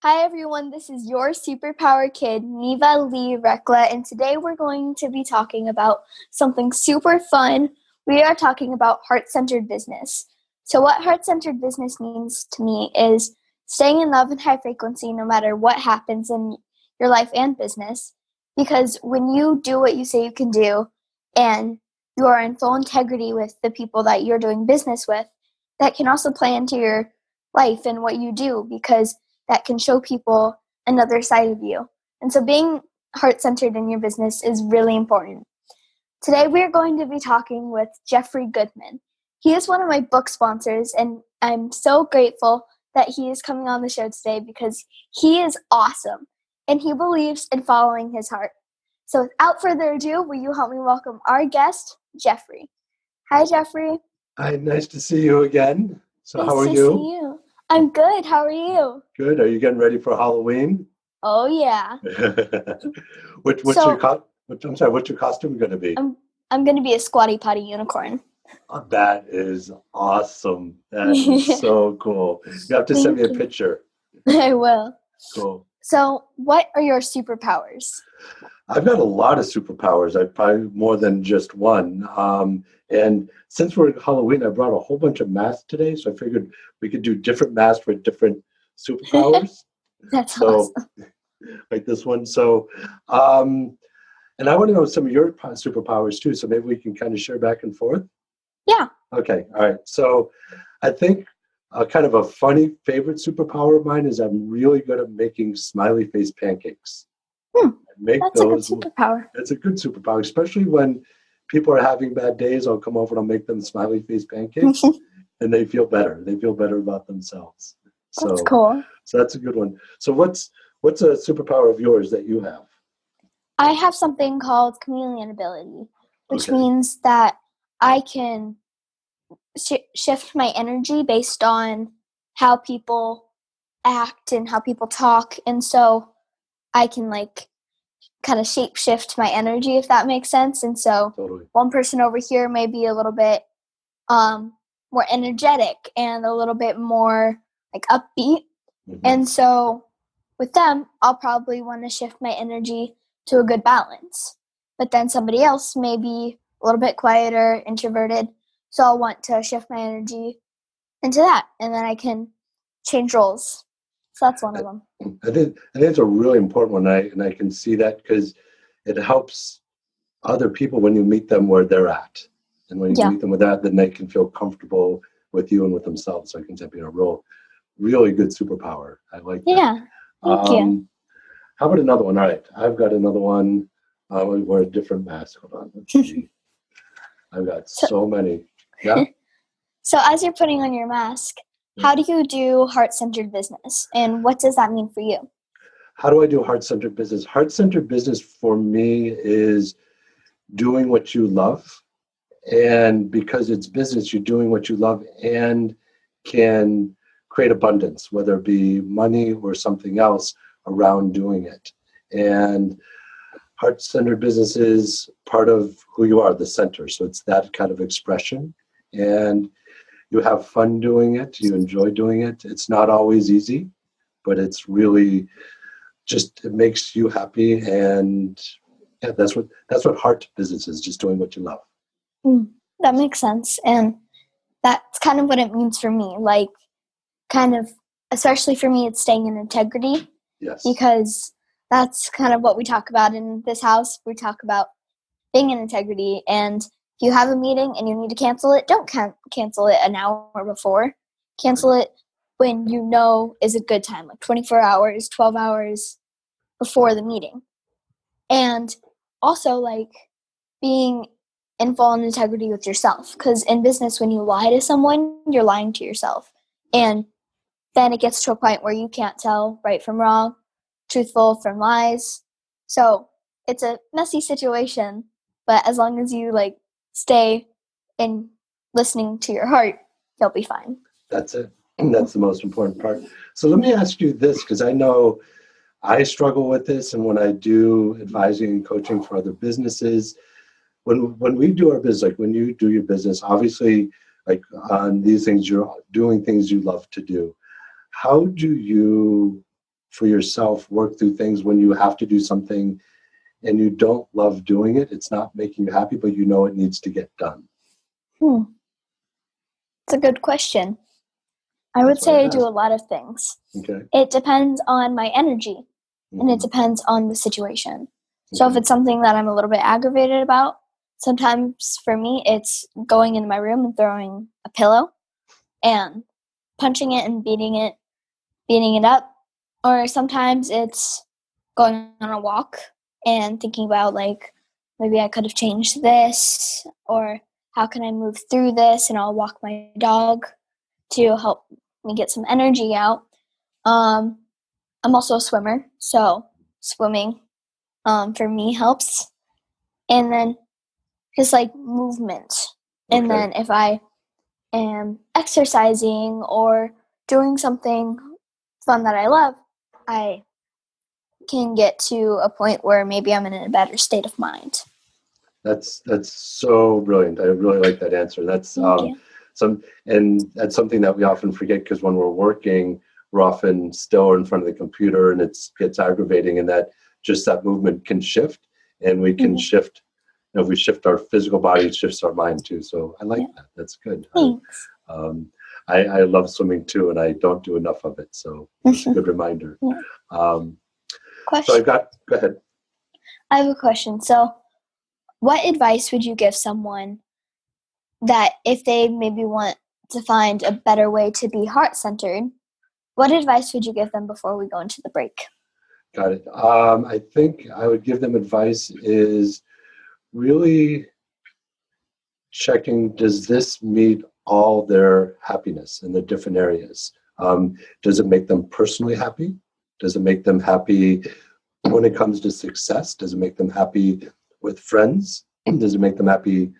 Hi everyone, this is your superpower kid, Neva Lee Recla, and today we're going to be talking about something super fun. We are talking about heart-centered business. So what heart-centered business means to me is staying in love and high frequency no matter what happens in your life and business. Because when you do what you say you can do and you are in full integrity with the people that you're doing business with, that can also play into your life and what you do, because that can show people another side of you. And so being heart-centered in your business is really important. Today we're going to be talking with Jeffrey Goodman. He is one of my book sponsors, and I'm so grateful that he is coming on the show today because he is awesome and he believes in following his heart. So without further ado, will you help me welcome our guest, Jeffrey? Hi, Jeffrey. Hi, nice to see you again. So Nice how are to you? see you. I'm good. How are you? Good. Are you getting ready for Halloween? Oh, yeah. What's So what's your costume going to be? I'm going to be a squatty potty unicorn. Oh, that is awesome. That is Yeah. so cool. You have to send me a Thank you. picture. I will. Cool. So what are your superpowers? I've got a lot of superpowers. I probably more than just one. And since we're at Halloween, I brought a whole bunch of masks today, so I figured we could do different masks with different superpowers. That's So, awesome. like this one. So, and I want to know some of your superpowers too. So maybe we can kind of share back and forth. Yeah. Okay. All right. So, I think kind of a funny favorite superpower of mine is I'm really good at making smiley face pancakes. I make That's those. a good superpower. It's a good superpower, especially when people are having bad days. I'll come over and I'll make them smiley face pancakes, and they feel better. They feel better about themselves. That's So, cool. so that's a good one. So what's a superpower of yours that you have? I have something called chameleon ability, which Okay. means that I can shift my energy based on how people act and how people talk. And so I can kind of shape shift my energy, if that makes sense. And so Totally. one person over here may be a little bit more energetic and a little bit more upbeat. Mm-hmm. And so with them, I'll probably want to shift my energy to a good balance. But then somebody else may be a little bit quieter, introverted. So I'll want to shift my energy into that. And then I can change roles. So that's one of them. I think it's a really important one, and I can see that because it helps other people when you meet them where they're at, and when you meet them with that, then they can feel comfortable with you and with themselves. So I can be a really good superpower. I like that. Yeah, thank you. How about another one? All right, I've got another one. We wear a different mask. Hold on, let's see. I've got so many. Yeah. So as you're putting on your mask, how do you do heart-centered business? And what does that mean for you? How do I do heart-centered business? Heart-centered business for me is doing what you love. And because it's business, you're doing what you love and can create abundance, whether it be money or something else around doing it. And heart-centered business is part of who you are, the center. So it's that kind of expression. And you have fun doing it. You enjoy doing it. It's not always easy, but it's really it makes you happy. And yeah, that's what heart business is, just doing what you love. That makes sense. And that's kind of what it means for me. Especially for me, it's staying in integrity. Yes. Because that's kind of what we talk about in this house. We talk about being in integrity. And if you have a meeting and you need to cancel it, don't cancel it an hour before. Cancel it when you know is a good time, like 24 hours, 12 hours before the meeting. And also being in full integrity with yourself. Because in business, when you lie to someone, you're lying to yourself. And then it gets to a point where you can't tell right from wrong, truthful from lies. So it's a messy situation, but as long as you stay in listening to your heart, you'll be fine. That's it. That's the most important part. So let me ask you this, because I know I struggle with this, and when I do advising and coaching for other businesses, when we do our business, like when you do your business, obviously, like on these things, you're doing things you love to do. How do you for yourself work through things when you have to do something and you don't love doing it. It's not making you happy, but you know it needs to get done. It's a good question. I would say I do a lot of things. Okay. It depends on my energy, and it depends on the situation. So if it's something that I'm a little bit aggravated about, sometimes for me it's going into my room and throwing a pillow and punching it and beating it up. Or sometimes it's going on a walk and thinking about, like, maybe I could have changed this, or how can I move through this, and I'll walk my dog to help me get some energy out. I'm also a swimmer, so swimming for me helps. And then just like movement. And then if I am exercising or doing something fun that I love, I can get to a point where maybe I'm in a better state of mind. That's so brilliant. I really like that answer. That's and that's something that we often forget, because when we're working, we're often still in front of the computer, and it gets aggravating, and that just that movement can shift, and we can shift. If we shift our physical body, it shifts our mind too. So I like that. That's good. Thanks. I love swimming too, and I don't do enough of it. So it's a good reminder. Question. So go ahead. I have a question. So what advice would you give someone that if they maybe want to find a better way to be heart-centered, what advice would you give them before we go into the break? Got it. I think I would give them advice is really checking, does this meet all their happiness in the different areas? Does it make them personally happy? Does it make them happy when it comes to success? Does it make them happy with friends? Does it make them happy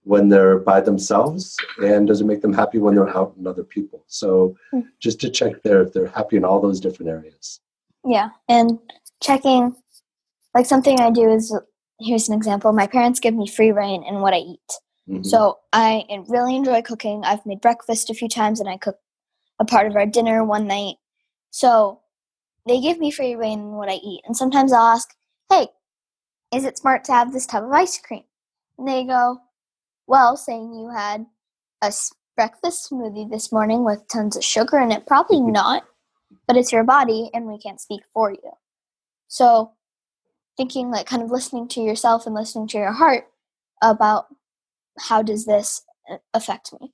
when they're by themselves? And does it make them happy when they're out with other people? So just to check if they're happy in all those different areas. Yeah, and checking, like something I do is, here's an example. My parents give me free reign in what I eat. So I really enjoy cooking. I've made breakfast a few times, and I cooked a part of our dinner one night. So they give me free reign in what I eat. And sometimes I'll ask, hey, is it smart to have this tub of ice cream? And they go, well, saying you had a breakfast smoothie this morning with tons of sugar in it, probably not, but it's your body and we can't speak for you. So thinking, like, kind of listening to yourself and listening to your heart about how does this affect me.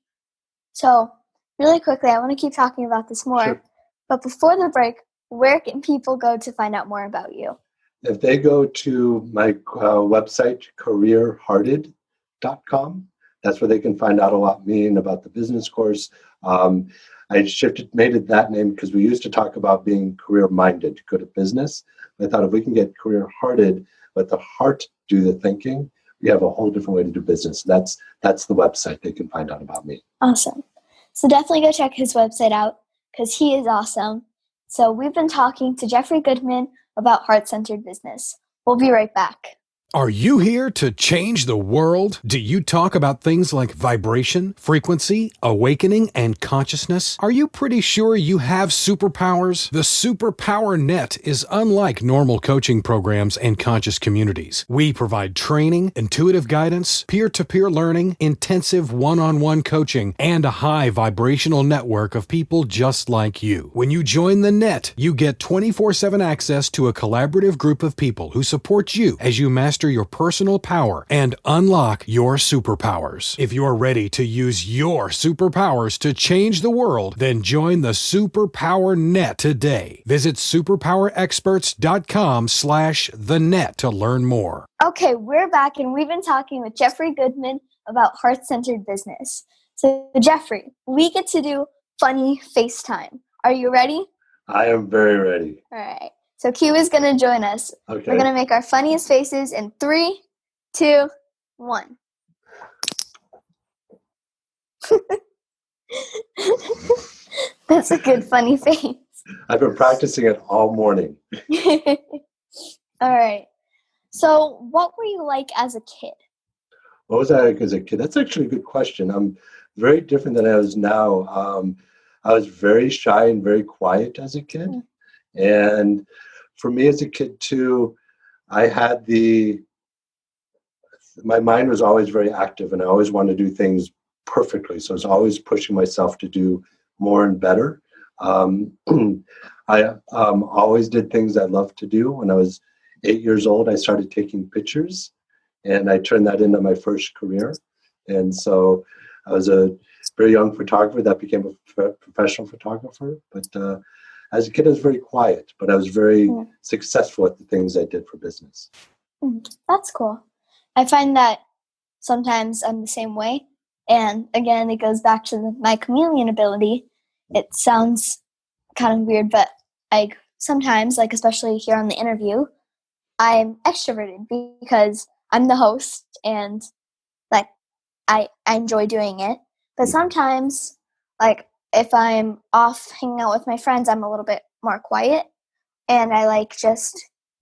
So really quickly, I want to keep talking about this more. Sure. But before the break, where can people go to find out more about you? If they go to my website, careerhearted.com, that's where they can find out about me and about the business course. I made it that name because we used to talk about being career-minded, good at business. I thought if we can get career-hearted, let the heart do the thinking, we have a whole different way to do business. That's the website they can find out about me. Awesome. So definitely go check his website out because he is awesome. So we've been talking to Jeffrey Goodman about heart-centered business. We'll be right back. Are you here to change the world? Do you talk about things like vibration, frequency, awakening, and consciousness? Are you pretty sure you have superpowers? The Superpower Net is unlike normal coaching programs and conscious communities. We provide training, intuitive guidance, peer-to-peer learning, intensive one-on-one coaching, and a high vibrational network of people just like you. When you join the net, you get 24/7 access to a collaborative group of people who support you as you master your personal power and unlock your superpowers. If you're ready to use your superpowers to change the world, then join the Superpower Net today. Visit superpowerexperts.com/thenet to learn more. Okay, we're back and we've been talking with Jeffrey Goodman about heart-centered business. So Jeffrey, we get to do funny FaceTime. Are you ready? I am very ready. All right. So Q is going to join us. Okay. We're going to make our funniest faces in 3, 2, 1. That's a good funny face. I've been practicing it all morning. All right. So what were you like as a kid? What was I like as a kid? That's actually a good question. I'm very different than I was now. I was very shy and very quiet as a kid. And for me as a kid too, I had my mind was always very active, and I always wanted to do things perfectly. So I was always pushing myself to do more and better. Um, I always did things I loved to do. When I was 8 years old, I started taking pictures, and I turned that into my first career. And so I was a very young photographer that became a professional photographer. But as a kid, I was very quiet, but I was very successful at the things I did for business. That's cool. I find that sometimes I'm the same way. And again, it goes back to my chameleon ability. It sounds kind of weird, but like sometimes, like especially here on the interview, I'm extroverted because I'm the host and like I enjoy doing it. But sometimes, like if I'm off hanging out with my friends, I'm a little bit more quiet, and I like just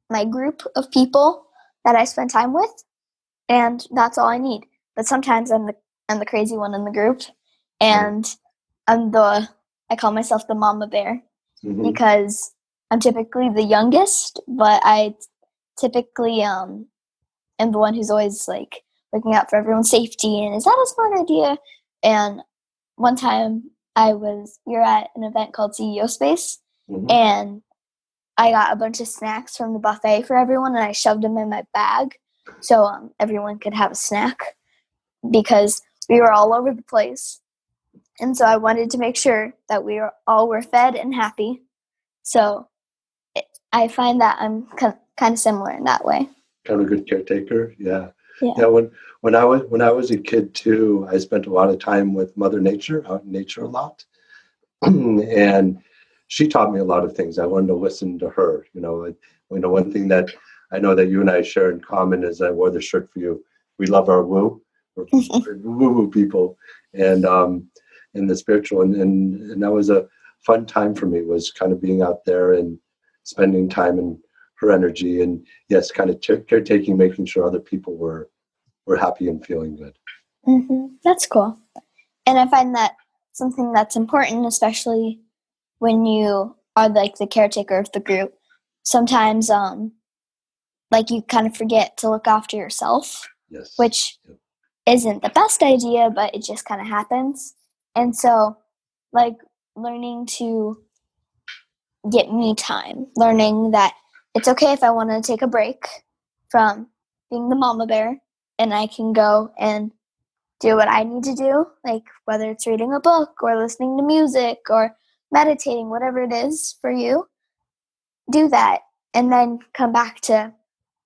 my group of people that I spend time with, and that's all I need. But sometimes I'm the crazy one in the group, and I call myself the mama bear because I'm typically the youngest, but I typically am the one who's always like looking out for everyone's safety and is that a smart idea? And one time you're at an event called CEO Space, and I got a bunch of snacks from the buffet for everyone, and I shoved them in my bag so everyone could have a snack because we were all over the place. And so I wanted to make sure that we all were fed and happy. So I find that I'm kind of similar in that way. Kind of a good caretaker, yeah. When I was a kid too, I spent a lot of time with Mother Nature, out in nature a lot, and she taught me a lot of things. I wanted to listen to her. One thing that I know that you and I share in common is I wore the shirt for you. We love our woo. We're woo people, and in the spiritual, and that was a fun time for me. Was kind of being out there and spending time in her energy, and yes, kind of caretaking, making sure other people were happy and feeling good. That's cool. And I find that something that's important, especially when you are like the caretaker of the group. Sometimes, like you kind of forget to look after yourself, which isn't the best idea, but it just kind of happens. And so, like learning to get me time, learning that it's okay if I want to take a break from being the mama bear, and I can go and do what I need to do, like whether it's reading a book or listening to music or meditating, whatever it is for you, do that and then come back to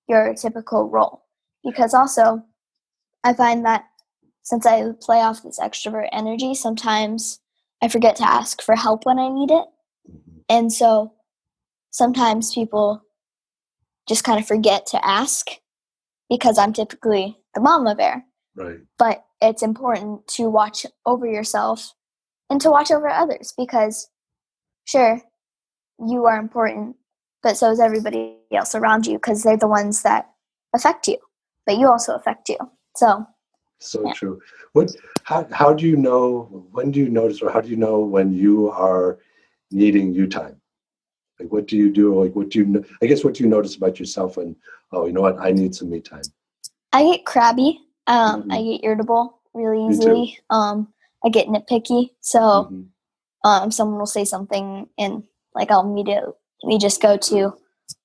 your typical role. Because also, I find that since I play off this extrovert energy, sometimes I forget to ask for help when I need it. And so sometimes people just kind of forget to ask because I'm typically the mama bear. Right. But it's important to watch over yourself and to watch over others because, sure, you are important, but so is everybody else around you because they're the ones that affect you, but you also affect you. So true. How do you know, when do you notice, or how do you know when you are needing you time? Like, what do you do? Like, what do you notice about yourself when, oh, you know what, I need some me time? I get crabby. I get irritable really easily. I get nitpicky. So someone will say something and like I'll immediately just go to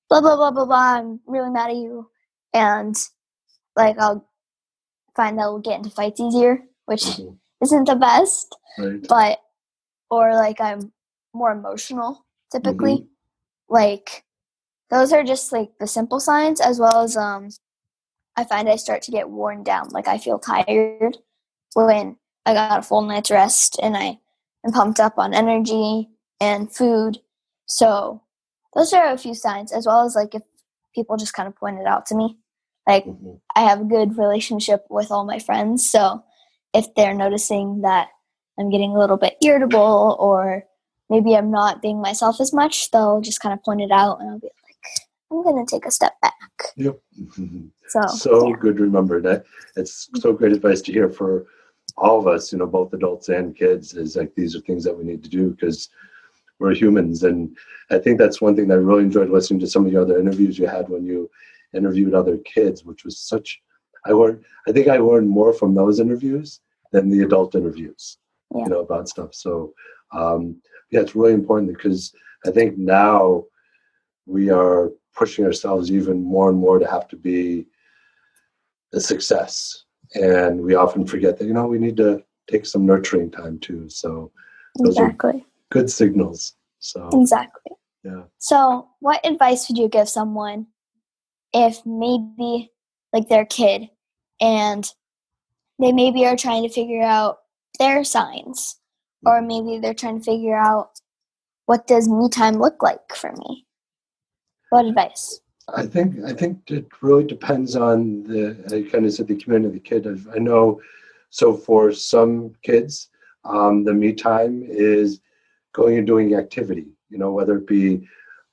blah, blah, blah, blah, blah. I'm really mad at you. And like I'll find that we'll get into fights easier, which isn't the best. Right. Or like I'm more emotional typically. Like those are just like the simple signs, as well as I find I start to get worn down. Like I feel tired when I got a full night's rest and I am pumped up on energy and food. So those are a few signs, as well as like if people just kind of point it out to me. Like I have a good relationship with all my friends. So if they're noticing that I'm getting a little bit irritable or maybe I'm not being myself as much, they'll just kind of point it out and I'll be like, I'm going to take a step back. Yep. So good to remember that. It's so great advice to hear for all of us, both adults and kids, is like these are things that we need to do because we're humans. And I think that's one thing that I really enjoyed listening to some of the other interviews you had when you interviewed other kids, which was I think I learned more from those interviews than the adult interviews, about stuff. So, it's really important because I think now we are pushing ourselves even more and more to have to be a success. And we often forget that, we need to take some nurturing time too. So those are good signals. So Exactly. yeah. So what advice would you give someone if maybe like they're a kid and they maybe are trying to figure out their signs, or maybe they're trying to figure out what does me time look like for me? What advice? I think it really depends on I kind of said the community of the kid. I know, so for some kids, the me time is going and doing activity, whether it be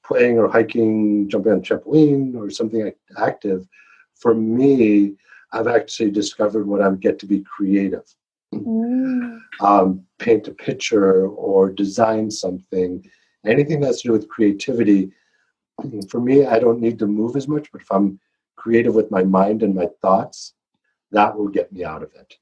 playing or hiking, jumping on a trampoline or something active. For me, I've actually discovered what I get to be creative. Paint a picture or design something, anything that's to do with creativity. For me, I don't need to move as much, but if I'm creative with my mind and my thoughts, that will get me out of it.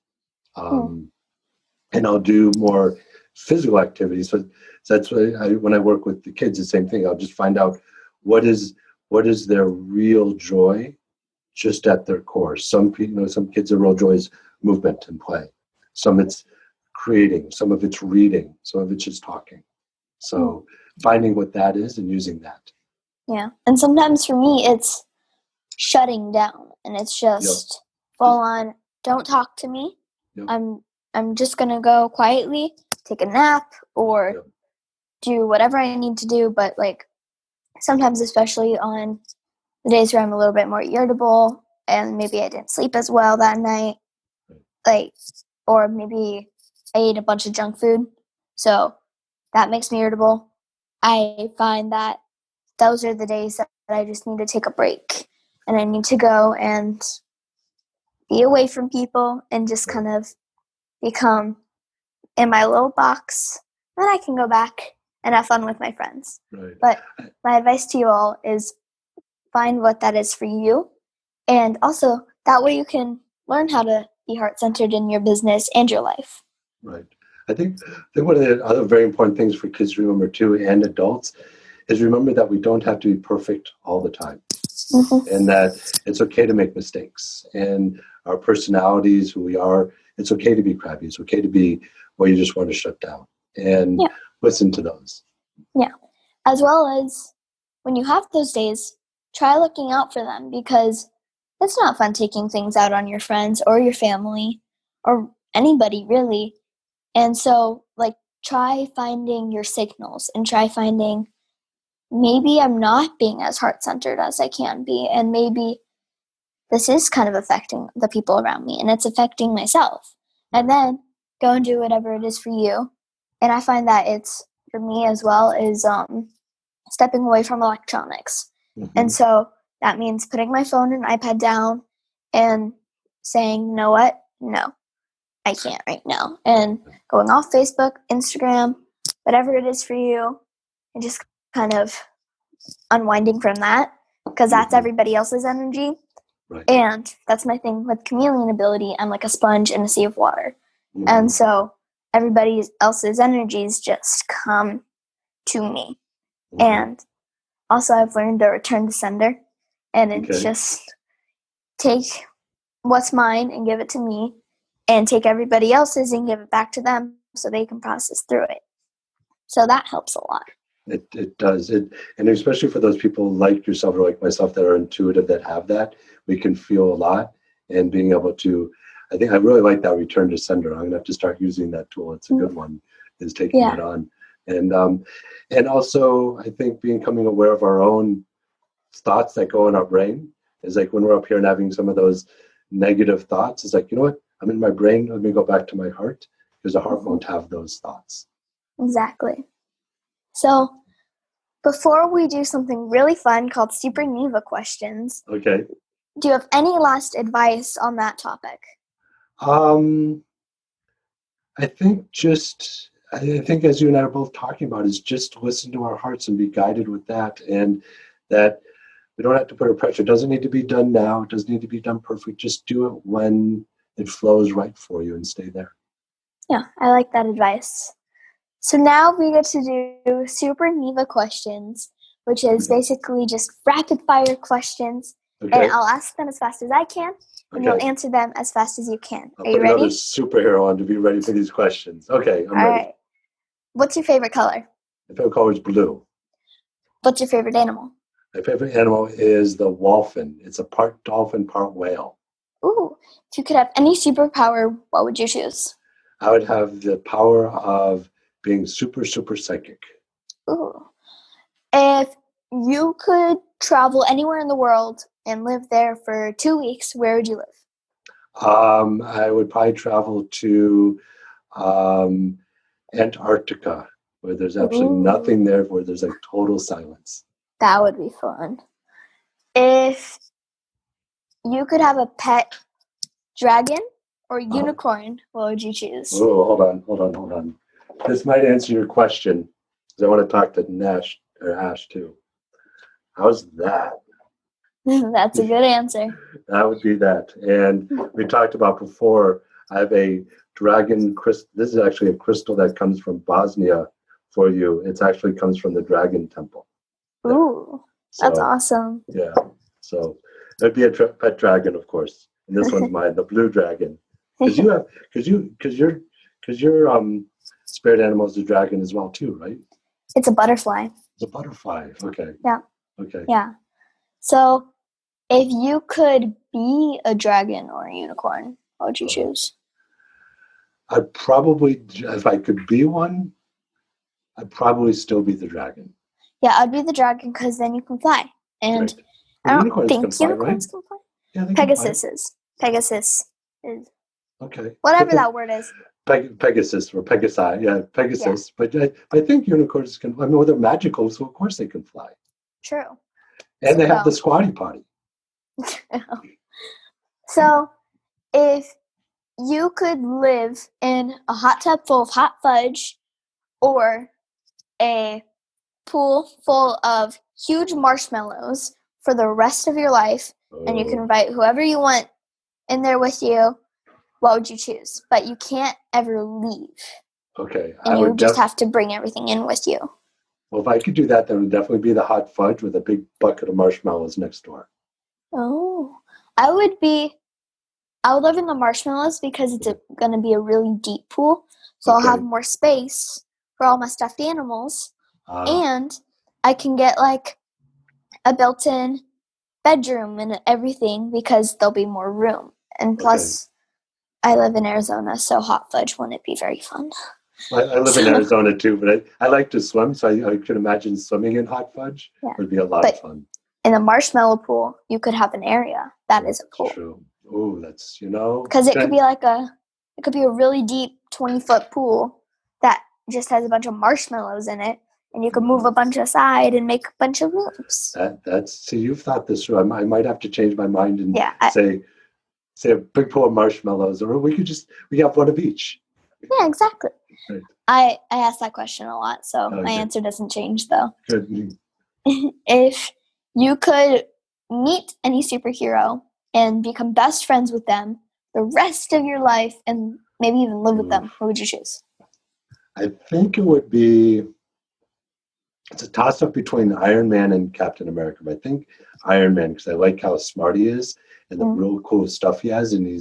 And I'll do more physical activities. So that's why when I work with the kids, the same thing. I'll just find out what is their real joy, just at their core. Some people, some kids, their real joy is movement and play. Some it's creating. Some of it's reading. Some of it's just talking. So finding what that is and using that. Yeah. And sometimes for me, it's shutting down, and it's just full on, don't talk to me. I'm just going to go quietly, take a nap, or do whatever I need to do. But like sometimes, especially on the days where I'm a little bit more irritable and maybe I didn't sleep as well that night, or maybe I ate a bunch of junk food, so that makes me irritable. I find that those are the days that I just need to take a break, and I need to go and be away from people and just kind of become in my little box. Then I can go back and have fun with my friends. Right. But my advice to you all is find what that is for you, and also that way you can learn how to be heart-centered in your business and your life. Right. I think one of the other very important things for kids to remember too, and adults, is remember that we don't have to be perfect all the time. And that it's okay to make mistakes. And our personalities, who we are, it's okay to be crappy. It's okay to be where you just want to shut down and listen to those. Yeah. As well as when you have those days, try looking out for them, because it's not fun taking things out on your friends or your family or anybody really. And so try finding your signals and try finding, maybe I'm not being as heart-centered as I can be, and maybe this is kind of affecting the people around me and it's affecting myself. And then go and do whatever it is for you. And I find that it's, for me as well, is stepping away from electronics. And so that means putting my phone and iPad down and saying, you know what? No, I can't right now. And going off Facebook, Instagram, whatever it is for you, and just kind of unwinding from that, because that's everybody else's energy. Right. And that's my thing with chameleon ability. I'm like a sponge in a sea of water. And so everybody else's energies just come to me. And also I've learned to return to sender. And it's just take what's mine and give it to me, and take everybody else's and give it back to them so they can process through it. So that helps a lot. It does. And especially for those people like yourself or like myself that are intuitive, that have that, we can feel a lot. And being able to, I think I really like that return to sender. I'm going to have to start using that tool. It's a good one, is taking it on. And also, I think becoming aware of our own thoughts that go in our brain is like when we're up here and having some of those negative thoughts, it's like, you know what? I'm in my brain. Let me go back to my heart, because the heart won't have those thoughts. Exactly. So before we do something really fun called Super Neva Questions, okay, do you have any last advice on that topic? I think just I think, as you and I are both talking about, is just listen to our hearts and be guided with that, and that we don't have to put a pressure. It doesn't need to be done now. It doesn't need to be done perfect. Just do it when it flows right for you and stay there. Yeah, I like that advice. So now we get to do Super Neva questions, which is basically just rapid fire questions. Okay. And I'll ask them as fast as I can, and you'll answer them as fast as you can. I'll Are you put another ready? superhero on to be ready for these questions. Okay, I'm All ready. right. What's your favorite color? My favorite color is blue. What's your favorite animal? My favorite animal is the dolphin. It's a part dolphin, part whale. Ooh, if you could have any superpower, what would you choose? I would have the power of being super, super psychic. Ooh. If you could travel anywhere in the world and live there for 2 weeks, where would you live? I would probably travel to Antarctica, where there's absolutely nothing there, where there's like total silence. That would be fun. If you could have a pet dragon or unicorn, what would you choose? Oh, hold on. This might answer your question, because I want to talk to Ash too. How's that? That's a good answer. That would be that. And we talked about before, I have a dragon crystal. This is actually a crystal that comes from Bosnia for you. It actually comes from the dragon temple. Ooh, that's awesome. Yeah. So it'd be a pet dragon, of course. And this one's mine, the blue dragon. Because your spirit animal is a dragon as well too, right? It's a butterfly. It's a butterfly. Okay. Yeah. Okay. Yeah. So if you could be a dragon or a unicorn, what would you choose? I'd probably, if I could be one, I'd probably still be the dragon. Yeah, I'd be the dragon because then you can fly. And well, I don't think unicorns can fly. Yeah, Pegasus is. Pegasus is. Okay. Whatever that word is. Pegasus or Pegasi. Yeah, Pegasus. Yeah. But I think unicorns can, I mean, well, they're magical, so of course they can fly. True. And they have the squatty potty. So, if you could live in a hot tub full of hot fudge or a pool full of huge marshmallows for the rest of your life, and you can invite whoever you want in there with you, what would you choose? But you can't ever leave. Okay. And you just have to bring everything in with you. Well, if I could do that, then it would definitely be the hot fudge with a big bucket of marshmallows next door. Oh, I would live in the marshmallows because it's going to be a really deep pool. So I'll have more space for all my stuffed animals. And I can get like a built-in bedroom and everything because there'll be more room. And plus, I live in Arizona, so hot fudge wouldn't be very fun. I live in Arizona too, but I like to swim, so I could imagine swimming in hot fudge. Yeah. It would be a lot of fun. In a marshmallow pool, you could have an area that is a pool. True. Oh, that's, because it could be a really deep 20-foot pool that just has a bunch of marshmallows in it, and you could move a bunch aside and make a bunch of rooms. See, you've thought this through. I might have to change my mind and say a big pool of marshmallows, or we have one of each. Yeah, exactly. Right. I ask that question a lot, so my answer doesn't change, though. Good. If you could meet any superhero and become best friends with them the rest of your life and maybe even live with them, who would you choose? I think it would be, it's a toss-up between Iron Man and Captain America, but I think Iron Man, because I like how smart he is and the real cool stuff he has, and he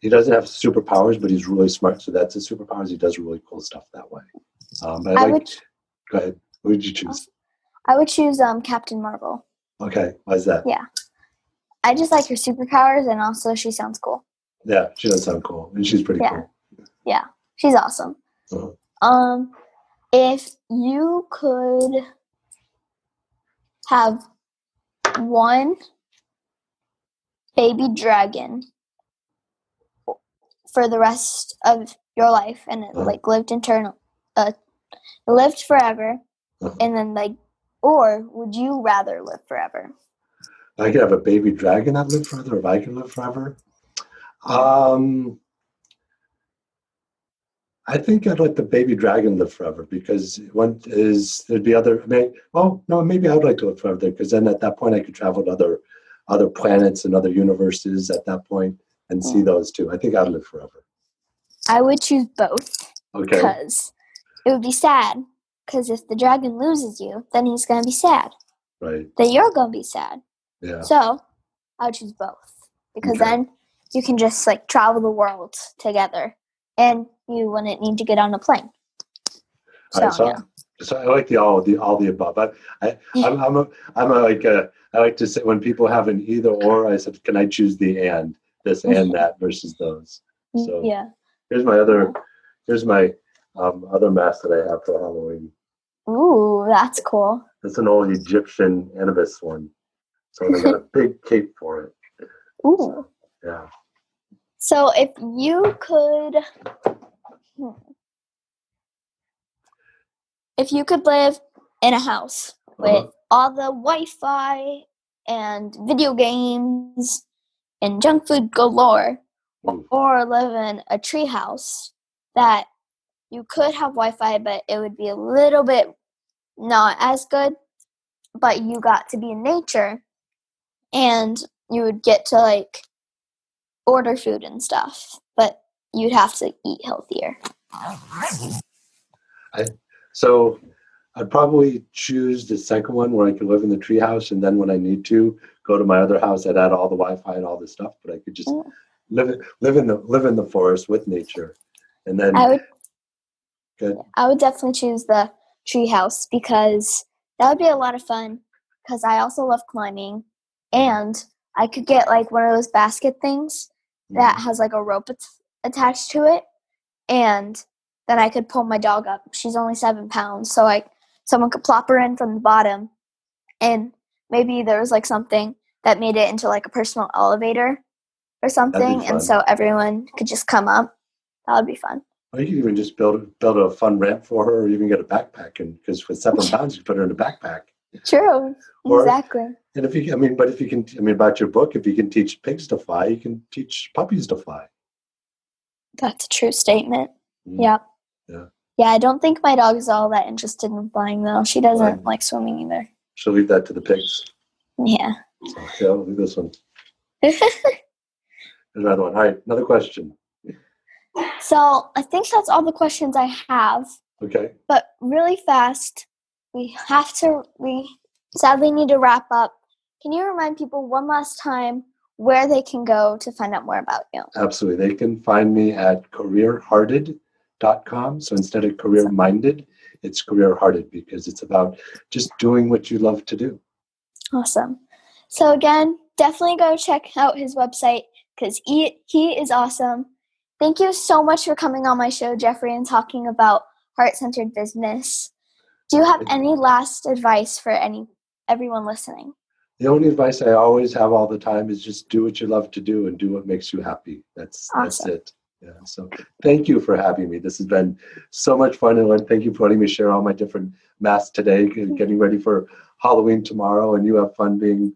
doesn't have superpowers, but he's really smart, so that's his superpowers. He does really cool stuff that way. But go ahead. Who would you choose? I would choose Captain Marvel. Okay, why is that? Yeah. I just like her superpowers, and also she sounds cool. Yeah, she does sound cool, and she's pretty cool. Yeah, she's awesome. Uh-huh. If you could have one baby dragon for the rest of your life, and it lived forever, and then or would you rather live forever? I could have a baby dragon that lived forever, if I could live forever. I I think I'd let the baby dragon live forever because there'd be other. No, maybe I'd like to live forever because then at that point I could travel to other planets and other universes at that point and see those too. I think I'd live forever. I would choose both. Okay. Because it would be sad. Because if the dragon loses you, then he's going to be sad. Right. Then you're going to be sad. Yeah. So I would choose both. Because then you can just like travel the world together. And you wouldn't need to get on a plane. So I like the all the above. I like to say when people have an either or, I said, can I choose the and this and that versus those? So here's my other mask that I have for Halloween. Ooh, that's cool. It's an old Egyptian Anubis one. So I got a big cape for it. Ooh. So, yeah. So if you could live in a house with all the Wi-Fi and video games and junk food galore, or live in a tree house that you could have Wi-Fi, but it would be a little bit not as good, but you got to be in nature and you would get to like order food and stuff, but you'd have to eat healthier. I'd probably choose the second one where I could live in the treehouse, and then when I need to go to my other house, I'd add all the Wi-Fi and all this stuff. But I could just live in the forest with nature, and then I would definitely choose the treehouse because that would be a lot of fun. Because I also love climbing, and I could get like one of those basket things that has like a rope attached to it, and then I could pull my dog up. She's only 7 pounds, so someone could plop her in from the bottom, and maybe there was like something that made it into like a personal elevator or something, and so everyone could just come up. That would be fun. Or you could even just build a fun ramp for her, or even get a backpack, and because with 7 pounds, you put her in a backpack. True, exactly. And if you can, about your book, if you can teach pigs to fly, you can teach puppies to fly. That's a true statement. Yep. Yeah, I don't think my dog is all that interested in flying, though. She doesn't like swimming either. She'll leave that to the pigs. Yeah. So, I'll leave this one. There's another one. All right, another question. So I think that's all the questions I have. Okay. But really fast, we sadly need to wrap up. Can you remind people one last time where they can go to find out more about you? Absolutely. They can find me at careerhearted.com. So instead of career-minded, it's career-hearted because it's about just doing what you love to do. Awesome. So again, definitely go check out his website because he is awesome. Thank you so much for coming on my show, Jeffrey, and talking about heart-centered business. Do you have any last advice for everyone listening? The only advice I always have all the time is just do what you love to do and do what makes you happy. That's it. Yeah. So thank you for having me. This has been so much fun, and thank you for letting me share all my different masks today, getting ready for Halloween tomorrow, and you have fun being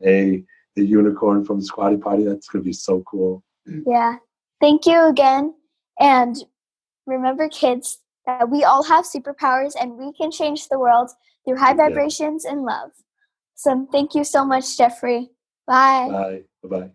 the unicorn from the Squatty Potty. That's going to be so cool. Yeah. Thank you again. And remember, kids, that we all have superpowers and we can change the world through high vibrations and love. So thank you so much, Jeffrey. Bye. Bye. Bye-bye.